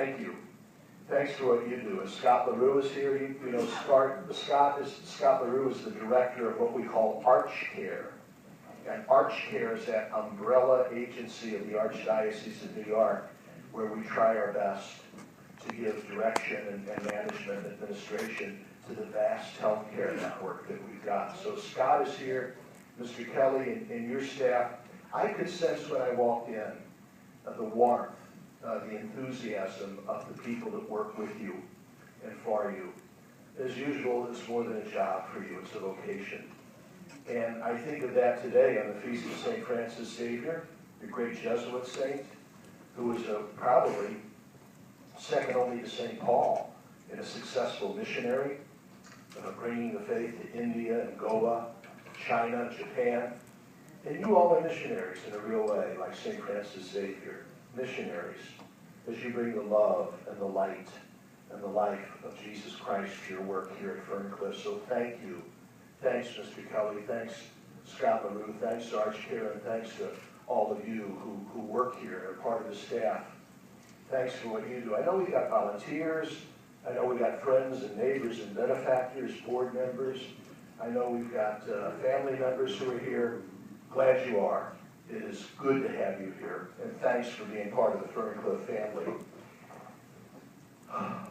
thank you. Thanks for what you do. And Scott LaRue is here. Scott LaRue is the director of what we call Arch Care. And Arch Care is that umbrella agency of the Archdiocese of New York where we try our best to give direction and management and administration to the vast healthcare network that we've got. So Scott is here, Mr. Kelly, and your staff. I could sense when I walked in the warmth, the enthusiasm of the people that work with you and for you. As usual, it's more than a job for you, it's a vocation. And I think of that today on the Feast of St. Francis Xavier, the great Jesuit saint, who was probably second only to St. Paul in a successful missionary, bringing the faith to India and Goa, China, Japan. And you all are missionaries in a real way, like St. Francis Xavier, missionaries, as you bring the love and the light and the life of Jesus Christ to your work here at Ferncliff. So thank you. Thanks, Mr. Kelly. Thanks, Scott LaRue. Thanks to Arch Care, and thanks to all of you who work here and are part of the staff. Thanks for what you do. I know we got volunteers. I know we got friends and neighbors and benefactors, board members. I know we've got family members who are here. Glad you are. It is good to have you here. And thanks for being part of the Ferncliff family.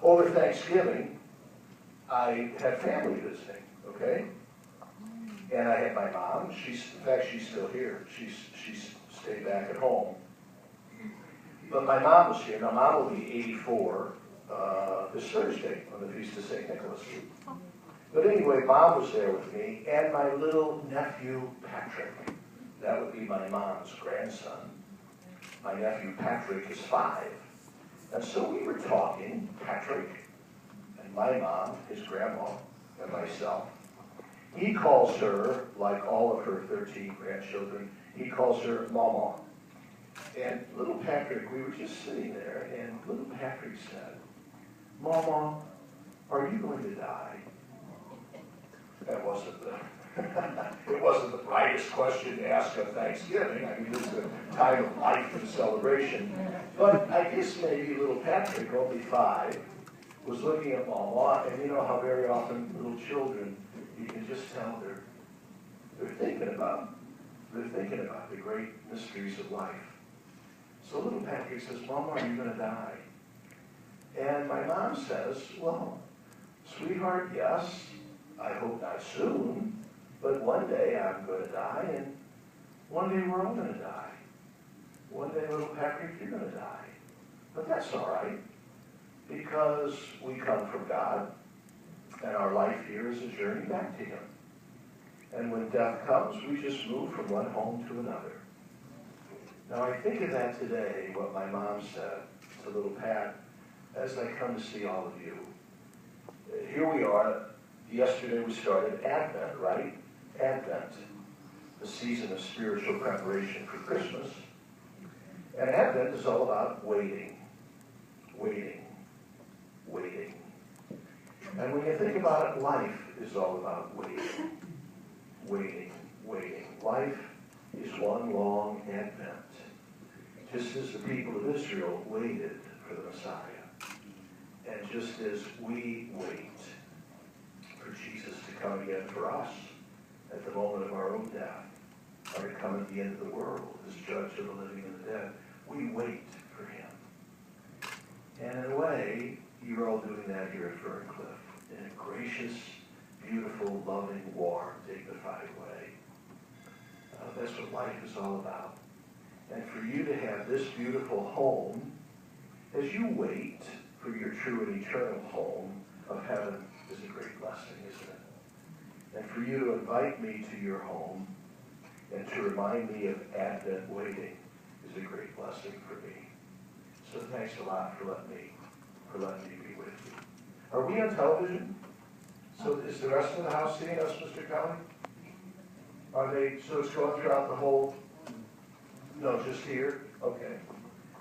Over Thanksgiving, I had family visiting, okay? And I had my mom. In fact, she's still here. She's stayed back at home. But my mom was here. Now, Mom will be 84 this Thursday on the Feast of St. Nicholas. But anyway, Mom was there with me, and my little nephew, Patrick. That would be my mom's grandson. My nephew, Patrick, is 5. And so we were talking, Patrick and my mom, his grandma, and myself. He calls her, like all of her 13 grandchildren, he calls her Mama. And little Patrick, we were just sitting there, and little Patrick said, Mama, are you going to die? That wasn't it wasn't the brightest question to ask on Thanksgiving. I mean, it's a time of life and celebration. But I guess maybe little Patrick, only 5, was looking at Mama, and you know how very often little children, you can just tell they're thinking about the great mysteries of life. So little Patrick says, Mama, are you going to die? And my mom says, well, sweetheart, yes. I hope not soon, but one day I'm going to die, and one day we're all going to die. One day, little Patrick, you're going to die. But that's all right, because we come from God, and our life here is a journey back to Him. And when death comes, we just move from one home to another. Now, I think of that today, what my mom said to little Pat, as I come to see all of you. Here we are. Yesterday we started Advent, right? Advent, the season of spiritual preparation for Christmas. And Advent is all about waiting, waiting, waiting. And when you think about it, life is all about waiting, waiting, waiting. Life is one long Advent, just as the people of Israel waited for the Messiah. And just as we wait for Jesus to come again for us at the moment of our own death, or to come at the end of the world as judge of the living and the dead, we wait for Him. And in a way, you're all doing that here at Ferncliff in a gracious, beautiful, loving, warm, dignified way. That's what life is all about. And for you to have this beautiful home, as you wait for your true and eternal home of heaven, is a great blessing, isn't it? And for you to invite me to your home and to remind me of Advent waiting is a great blessing for me. So thanks a lot for letting me be with you. Are we on television? So is the rest of the house seeing us, Mr. Kelly? Are they, so it's going throughout the whole, no, just here? Okay.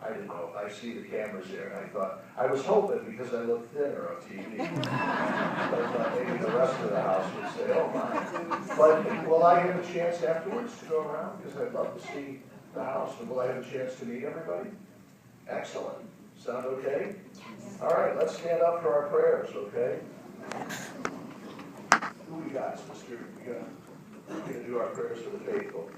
I didn't know. I see the cameras there, and I thought, I was hoping because I look thinner on TV. But maybe the rest of the house would say, oh my. But will I have a chance afterwards to go around? Because I'd love to see the house. And will I have a chance to meet everybody? Excellent. Sound okay? All right, let's stand up for our prayers, okay? Who we got, sister? We're going to do our prayers for the faithful.